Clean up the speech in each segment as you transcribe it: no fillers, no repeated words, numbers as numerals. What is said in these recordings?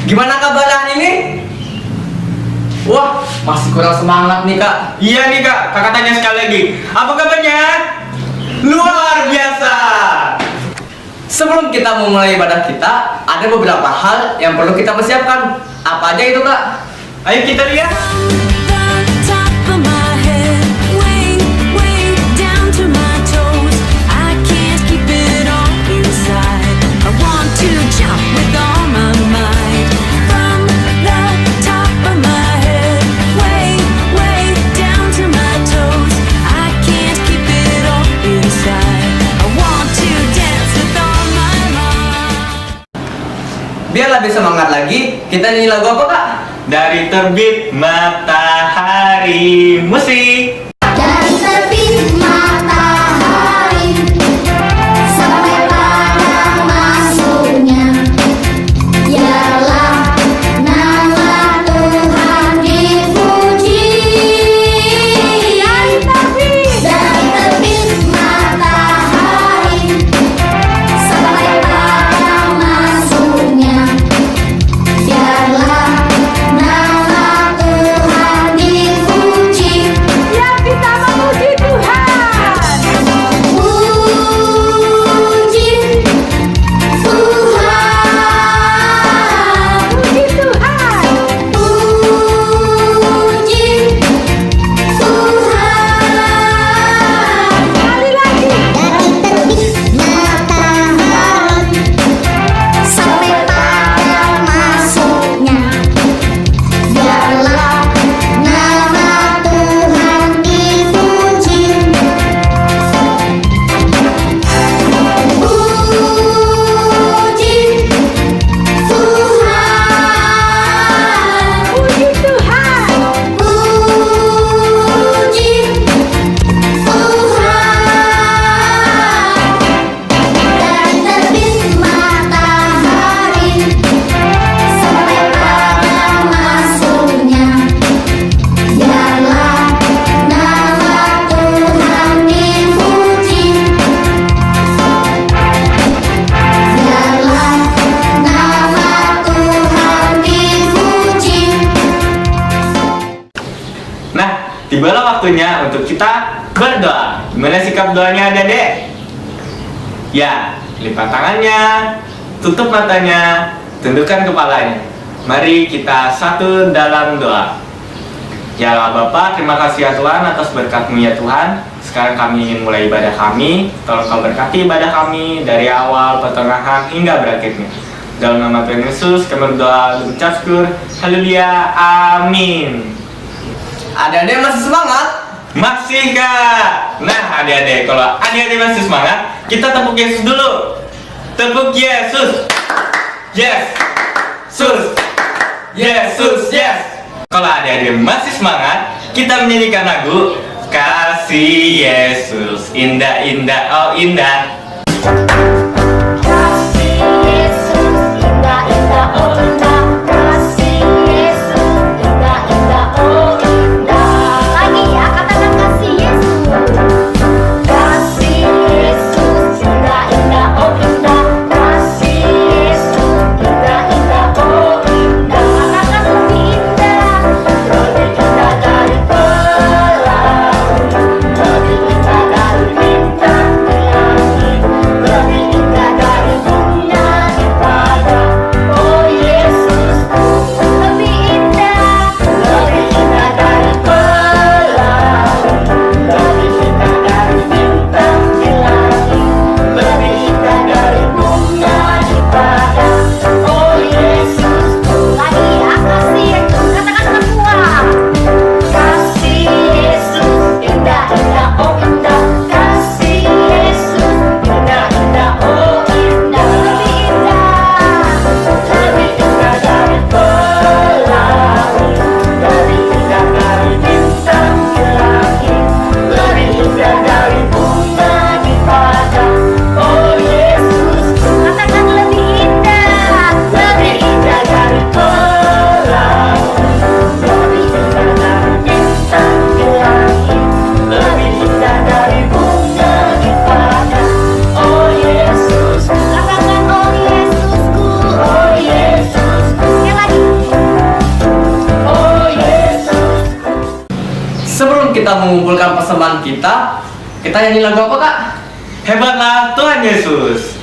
Gimana kabar ini? Wah, masih kurang semangat nih kak. Iya nih kak, kakak tanya sekali lagi. Apa kabarnya? Luar biasa. Sebelum kita memulai ibadah kita, ada beberapa hal yang perlu kita persiapkan. Apa aja itu kak? Ayo kita lihat. Biar lebih semangat lagi, kita nyanyi lagu apa kak? Dari terbit matahari, musik. Dari terbit matahari sampai pada masuknya, biarlah nama Tuhan dipuji. Dari terbit matahari sampai pada masuknya, biarlah nama Tuhan dipuji. Ya, kita memuji Tuhan. Puji Tuhan, Puji Tuhan. puji Tuhan. Sekali lagi. Dari terbit matahari sampai pada masuknya, biarlah nama Tuhan dipuji. Puji Puji Tuhan, Tuhan. puji Tuhan. Dari terbit matahari sampai pada masuknya, biarlah nama Tuhan dipuji. Biarlah nama Tuhan dipuji. Nah, tibalah waktunya untuk kita berdoa. Gimana sikap doanya Adek? Ya, lipat tangannya, tutup matanya, tundukkan kepalanya. Mari kita satu dalam doa. Ya Allah Bapa, terima kasih ya Tuhan atas berkat-Mu ya Tuhan. Sekarang kami ingin mulai ibadah kami. Tolong Kau berkati ibadah kami dari awal, pertengahan, hingga berakhirnya. Dalam nama Tuhan Yesus kami berdoa dan mengucap syukur. Haleluya, amin. Ada masih semangat? Masih kak. Nah adik-adik, kalau adik-adik masih semangat, kita tepuk Yesus dulu. Tepuk Yesus. Yes. Sus. Yesus. Yes. Kalau adik-adik masih semangat, kita menyanyikan lagu Kasih Yesus indah-indah, oh indah. Kasih Yesus indah-indah, oh indah. Kasih Yesus indah-indah, oh indah. Lagi ya, katakan kasih Yesus. Kasih Yesus indah-indah, oh indah. Kasih Yesus indah-indah, oh indah. Katakan lebih indah, lebih indah dari pelangi, lebih indah dari bintang di langit, lebih kita mengumpulkan persembahan kita nyanyi lagu apa kak? Hebatlah Tuhan Yesus.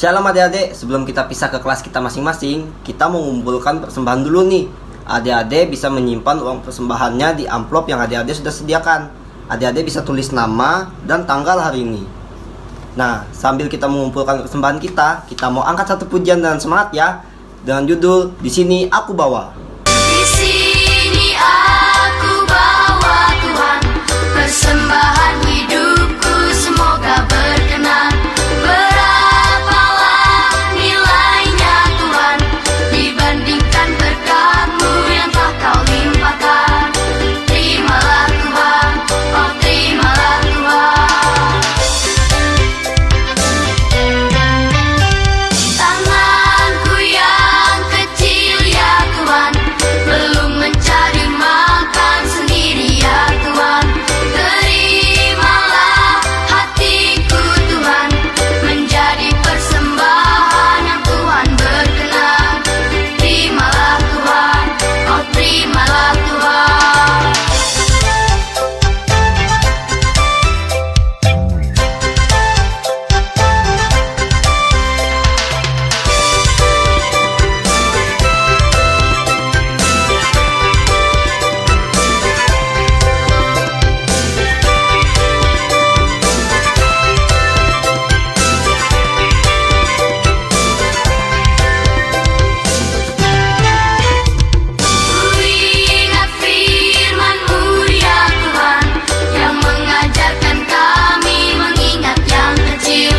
Shalom adik-adik, sebelum kita pisah ke kelas kita masing-masing, kita mengumpulkan persembahan dulu nih. Adik-adik bisa menyimpan uang persembahannya di amplop yang adik-adik sudah sediakan. Adik-adik bisa tulis nama dan tanggal hari ini. Nah, sambil kita mengumpulkan persembahan kita mau angkat satu pujian dan semangat ya, dengan judul Di Sini Aku Bawa. Di sini aku bawa Tuhan, persembahan hidupku semoga berkenan. Berapalah nilainya Tuhan dibandingkan berkat-Mu yang telah Kau limpahkan. Terimalah Tuhan, oh terimalah Tuhan. Tanganku yang kecil ya Tuhan, belum mencari makan sendiri ya Tuhan. Terimalah hatiku Tuhan, menjadi persembahan yang Tuhan berkenan. Terimalah Tuhan, oh terimalah Tuhan. Ku ingat firman-Mu ya Tuhan, yang mengajarkan kami mengingat yang kecil.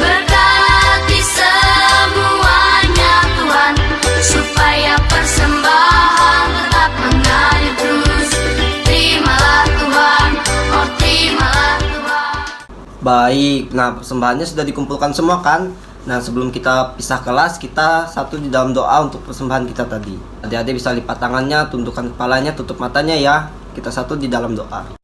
Berkati semuanya Tuhan, supaya persembahan tetap mengalir terus. Terimalah Tuhan, oh terimalah Tuhan. Baik, nah persembahannya sudah dikumpulkan semua kan? Nah, sebelum kita pisah kelas, kita satu di dalam doa untuk persembahan kita tadi. Adik-adik bisa lipat tangannya, tundukkan kepalanya, tutup matanya ya. Kita satu di dalam doa.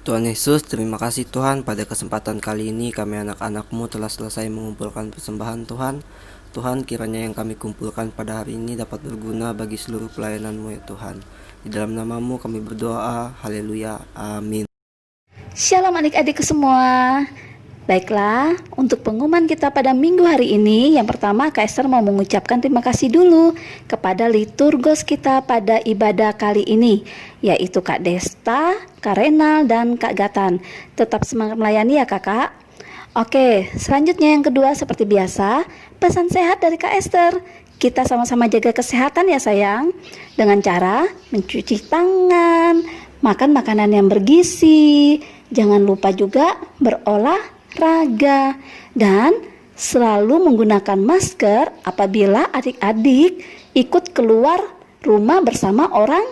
Tuhan Yesus, terima kasih Tuhan, pada kesempatan kali ini kami anak-anak-Mu telah selesai mengumpulkan persembahan Tuhan. Tuhan, kiranya yang kami kumpulkan pada hari ini dapat berguna bagi seluruh pelayanan-Mu ya Tuhan. Di dalam nama-Mu kami berdoa, haleluya, amin. Shalom adik-adik semua. Baiklah, untuk pengumuman kita pada minggu hari ini, yang pertama Kak Esther mau mengucapkan terima kasih dulu kepada liturgos kita pada ibadah kali ini, yaitu Kak Desta, Kak Renal, dan Kak Gatan. Tetap semangat melayani ya kakak. Oke, selanjutnya yang kedua seperti biasa, pesan sehat dari Kak Esther. Kita sama-sama jaga kesehatan ya sayang, dengan cara mencuci tangan, makan makanan yang bergizi, jangan lupa juga berolahraga, dan selalu menggunakan masker apabila adik-adik ikut keluar rumah bersama orang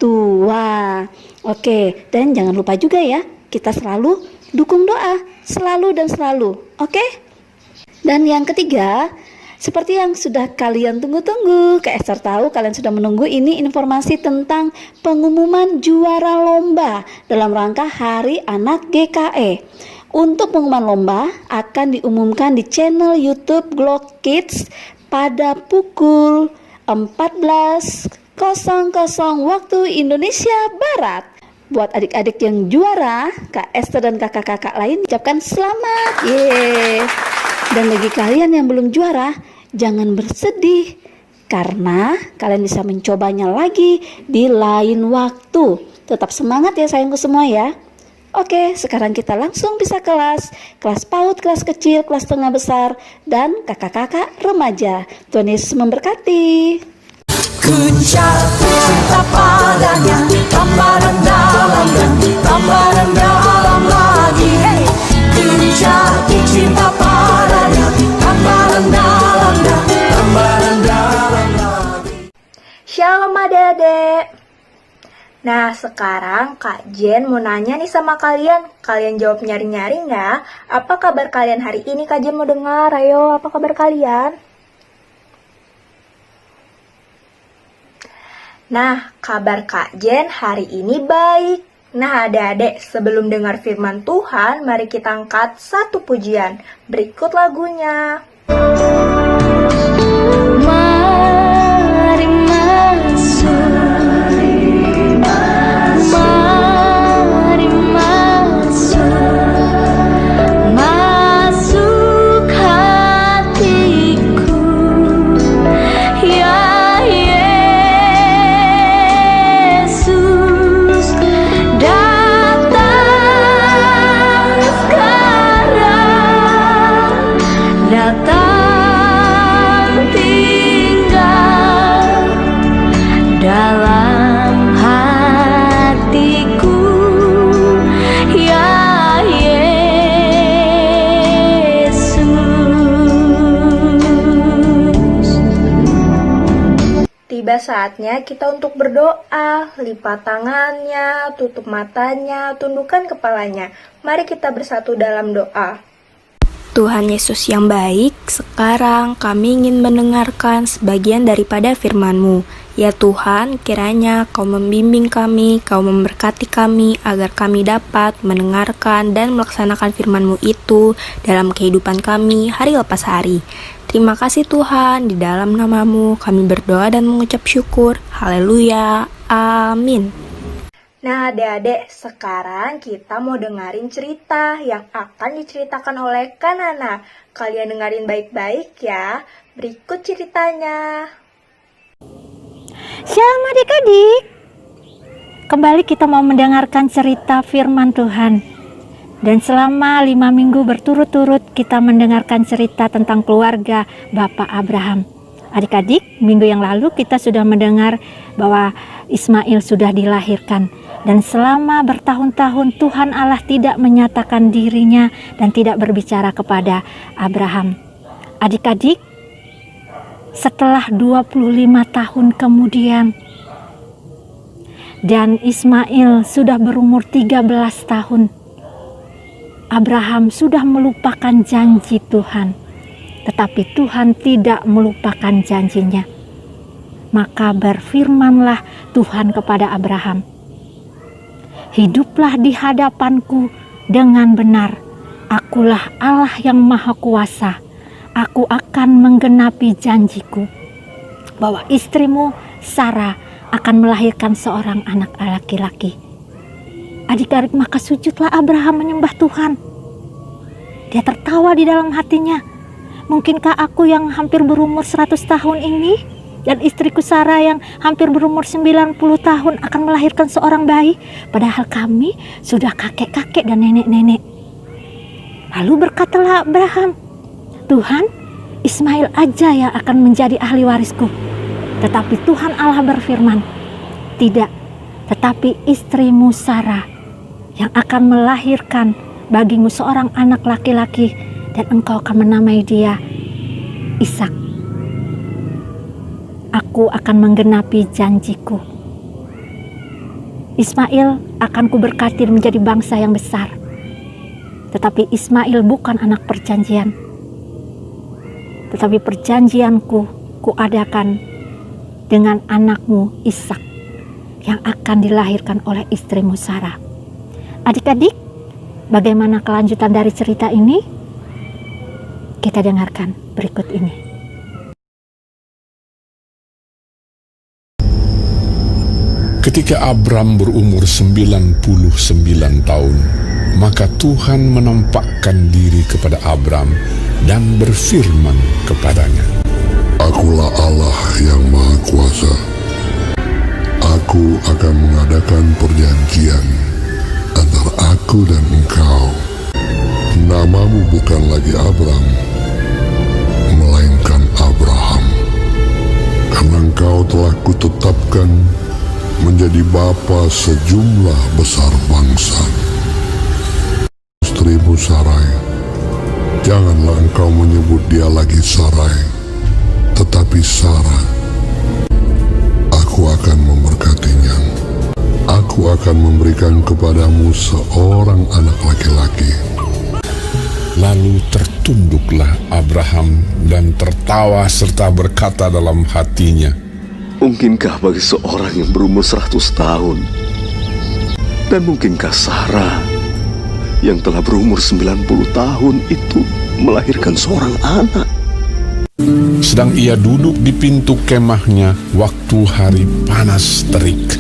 tua. Oke, dan jangan lupa juga ya, kita selalu dukung doa, selalu dan selalu. Oke? Dan yang ketiga, seperti yang sudah kalian tunggu-tunggu, Kak Esther tahu kalian sudah menunggu ini informasi tentang pengumuman juara lomba dalam rangka Hari Anak GKE. Untuk pengumuman lomba akan diumumkan di channel YouTube Glow Kids pada pukul 14.00 waktu Indonesia Barat. Buat adik-adik yang juara, Kak Esther dan kakak-kakak lain ucapkan selamat. Yeay. Dan bagi kalian yang belum juara, jangan bersedih karena kalian bisa mencobanya lagi di lain waktu. Tetap semangat ya sayangku semua ya. Oke, sekarang kita langsung bisa kelas PAUD, kelas kecil, kelas tengah besar, dan kakak-kakak remaja. Tuhan Yesus memberkati. Ku jatuh cinta padanya, tambah dalam lagi. Ku jatuh cinta padanya, tambah dalam lagi. Shalom adik-adik. Nah, sekarang Kak Jen mau nanya nih sama kalian. Kalian jawab nyari-nyari nggak? Apa kabar kalian hari ini? Kak Jen mau dengar. Ayo, apa kabar kalian? Nah, kabar Kak Jen hari ini baik. Nah, adik-adik, sebelum dengar firman Tuhan, mari kita angkat satu pujian. Berikut lagunya. Mari masuk, mari masuk hatiku, ya Yesus, datang sekarang, datang tinggal dalam hatiku, ya Yesus. Tiba saatnya kita untuk berdoa. Lipat tangannya, tutup matanya, tundukkan kepalanya. Mari kita bersatu dalam doa. Tuhan Yesus yang baik, sekarang kami ingin mendengarkan sebagian daripada firman-Mu. Ya Tuhan, kiranya Kau membimbing kami, Kau memberkati kami, agar kami dapat mendengarkan dan melaksanakan firman-Mu itu dalam kehidupan kami hari lepas hari. Terima kasih Tuhan, di dalam nama-Mu kami berdoa dan mengucap syukur. Haleluya, amin. Nah, adik-adik, sekarang kita mau dengerin cerita yang akan diceritakan oleh Kanana. Kalian dengerin baik-baik ya. Berikut ceritanya. Shalom adik-adik. Kembali kita mau mendengarkan cerita firman Tuhan. Dan selama 5 minggu berturut-turut kita mendengarkan cerita tentang keluarga Bapak Abraham. Adik-adik, minggu yang lalu kita sudah mendengar bahwa Ismail sudah dilahirkan. Dan selama bertahun-tahun Tuhan Allah tidak menyatakan dirinya dan tidak berbicara kepada Abraham. Adik-adik, setelah 25 tahun kemudian dan Ismail sudah berumur 13 tahun, Abraham sudah melupakan janji Tuhan. Tetapi Tuhan tidak melupakan janjinya. Maka berfirmanlah Tuhan kepada Abraham, "Hiduplah di hadapanku dengan benar. Akulah Allah yang Maha Kuasa. Aku akan menggenapi janjiku bahwa istrimu Sarah akan melahirkan seorang anak laki-laki." Adik-adik, maka sujudlah Abraham menyembah Tuhan. Dia tertawa di dalam hatinya. Mungkinkah aku yang hampir berumur 100 tahun ini dan istriku Sarah yang hampir berumur 90 tahun akan melahirkan seorang bayi, padahal kami sudah kakek-kakek dan nenek-nenek. Lalu berkatalah Abraham, "Tuhan, Ismail aja yang akan menjadi ahli warisku." Tetapi Tuhan Allah berfirman, "Tidak, tetapi istrimu Sarah yang akan melahirkan bagimu seorang anak laki-laki, dan engkau akan menamai dia Ishak. Aku akan menggenapi janjiku. Ismail akan kuberkati menjadi bangsa yang besar. Tetapi Ismail bukan anak perjanjian. Tetapi perjanjianku kuadakan dengan anakmu Ishak yang akan dilahirkan oleh istrimu Sarah. Adik-adik, bagaimana kelanjutan dari cerita ini? Kita dengarkan berikut ini. Ketika Abram berumur 99 tahun, maka Tuhan menampakkan diri kepada Abram dan berfirman kepadanya, Akulah Allah yang Maha Kuasa. Aku akan mengadakan perjanjian antara aku dan engkau. Namamu bukan lagi Abram, melainkan Abraham, karena engkau telah kutetapkan menjadi bapa sejumlah besar bangsa. Istrimu Sarai, janganlah engkau menyebut dia lagi Sarai, tetapi Sarah. Aku akan memberkatinya. Aku akan memberikan kepadamu seorang anak laki-laki. Lalu tertunduklah Abraham dan tertawa serta berkata dalam hatinya, Mungkinkah bagi seorang yang berumur 100 tahun? Dan mungkinkah Sarah yang telah berumur 90 tahun itu melahirkan seorang anak? Sedang ia duduk di pintu kemahnya waktu hari panas terik.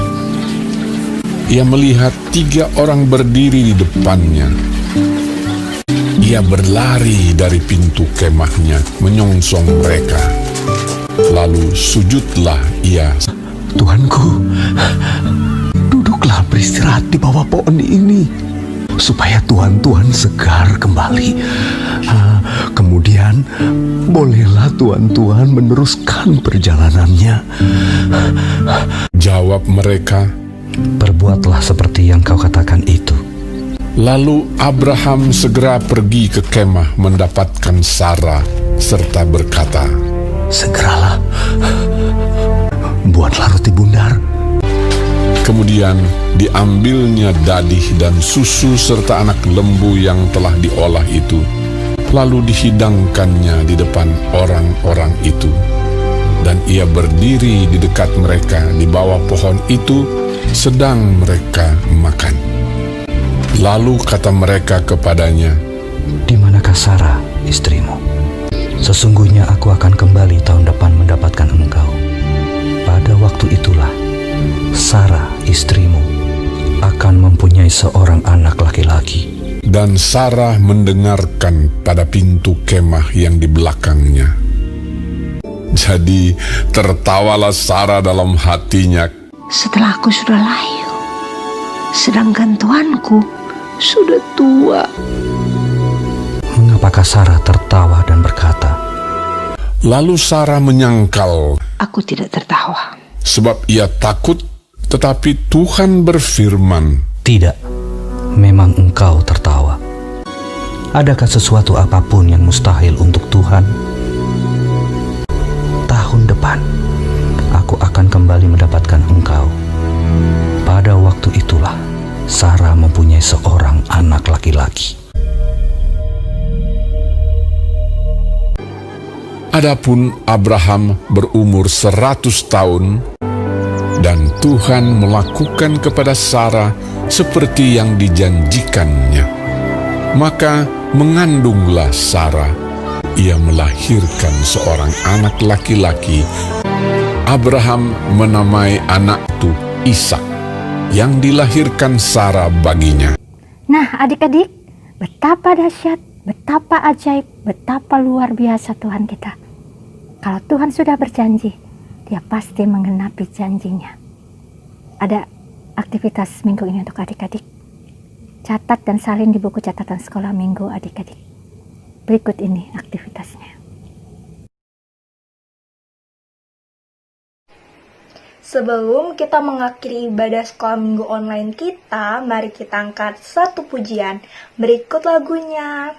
Ia melihat 3 orang berdiri di depannya. Ia berlari dari pintu kemahnya menyongsong mereka. Lalu sujudlah ia. Tuanku, duduklah beristirahat di bawah pohon ini, supaya Tuhan segar kembali. Kemudian, bolehlah Tuhan meneruskan perjalanannya. Jawab mereka, Perbuatlah seperti yang kau katakan itu. Lalu Abraham segera pergi ke kemah mendapatkan Sarah serta berkata, Segeralah, buatlah roti bundar. Kemudian diambilnya dadih dan susu serta anak lembu yang telah diolah itu, lalu dihidangkannya di depan orang-orang itu. Dan ia berdiri di dekat mereka di bawah pohon itu, sedang mereka makan. Lalu kata mereka kepadanya, Di manakah Sarah, istrimu? Sesungguhnya aku akan kembali tahun depan mendapatkan engkau. Pada waktu itulah, Sarah, istrimu, akan mempunyai seorang anak laki-laki. dan Sarah mendengarkan pada pintu kemah yang di belakangnya. Jadi tertawalah Sarah dalam hatinya. Setelah aku sudah layu, sedangkan tuanku sudah tua. Mengapakah Sarah tertawa dan berkata, Lalu Sarah menyangkal, Aku tidak tertawa. sebab ia takut, tetapi Tuhan berfirman, Tidak, memang engkau tertawa. Adakah sesuatu apapun yang mustahil untuk Tuhan? Tahun depan, aku akan kembali mendapatkan engkau. Pada waktu itulah, Sarah mempunyai seorang anak laki-laki. Adapun Abraham berumur 100 tahun, dan Tuhan melakukan kepada Sarah seperti yang dijanjikannya. Maka mengandunglah Sarah, ia melahirkan seorang anak laki-laki. Abraham menamai anak itu Ishak, yang dilahirkan Sarah baginya. Nah, adik-adik, betapa dahsyat, betapa ajaib, betapa luar biasa Tuhan kita. Kalau Tuhan sudah berjanji, Dia pasti menggenapi janjinya. Ada aktivitas minggu ini untuk adik-adik. Catat dan salin di buku catatan sekolah minggu adik-adik. Berikut ini aktivitasnya. Sebelum kita mengakhiri ibadah sekolah minggu online kita, mari kita angkat satu pujian. Berikut lagunya.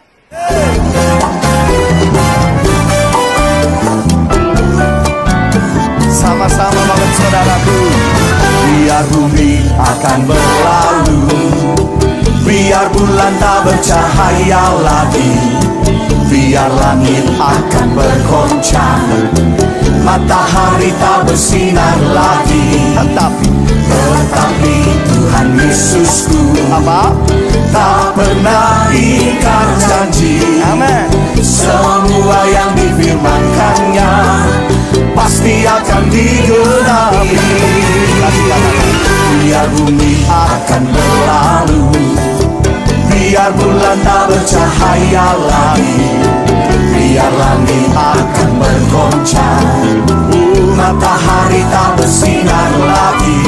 Sama-sama banget saudaraku. Biar bumi akan berlalu, biar bulan tak bercahaya lagi, biar langit akan bergoncang, matahari tak bersinar lagi. Tetapi Tuhan Yesusku tak pernah ingkar janji. Amen. Semua yang difirmankannya pasti akan digenapi. Biar bumi akan berlalu, biar bulan tak bercahaya lagi, biar langit akan bergoncang, matahari tak bersinar lagi.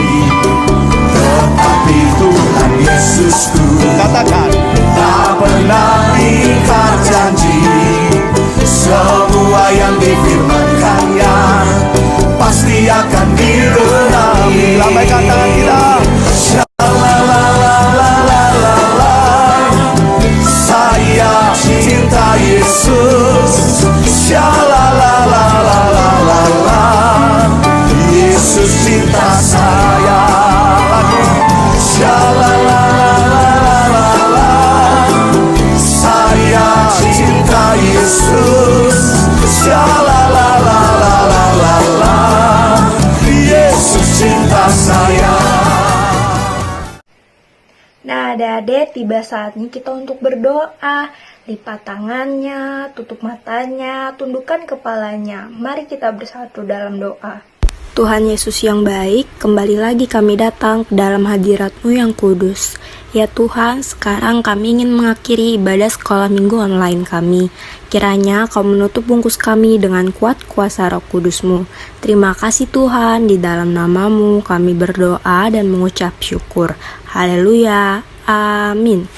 Tetapi Tuhan Yesusku, katakan, tak pernah ingkar janji. Semua yang difirmankannya pasti akan digenapi. Lambaikan tangan kita. Shalalalalalalalala. Saya cinta Yesus. Shalalalalalalalala. Yesus cinta saya. Shalalalalala. Saya cinta Yesus. Shalalalalala. Yesus cinta saya. Nah, adik-adik, tiba saatnya kita untuk berdoa. Lipat tangannya, tutup matanya, tundukkan kepalanya. Mari kita bersatu dalam doa. Tuhan Yesus yang baik, kembali lagi kami datang ke dalam hadirat-Mu yang kudus. Ya Tuhan, sekarang kami ingin mengakhiri ibadah sekolah minggu online kami. Kiranya Kau menutup bungkus kami dengan kuat kuasa Roh Kudus-Mu. Terima kasih Tuhan, di dalam nama-Mu kami berdoa dan mengucap syukur. Haleluya, amin.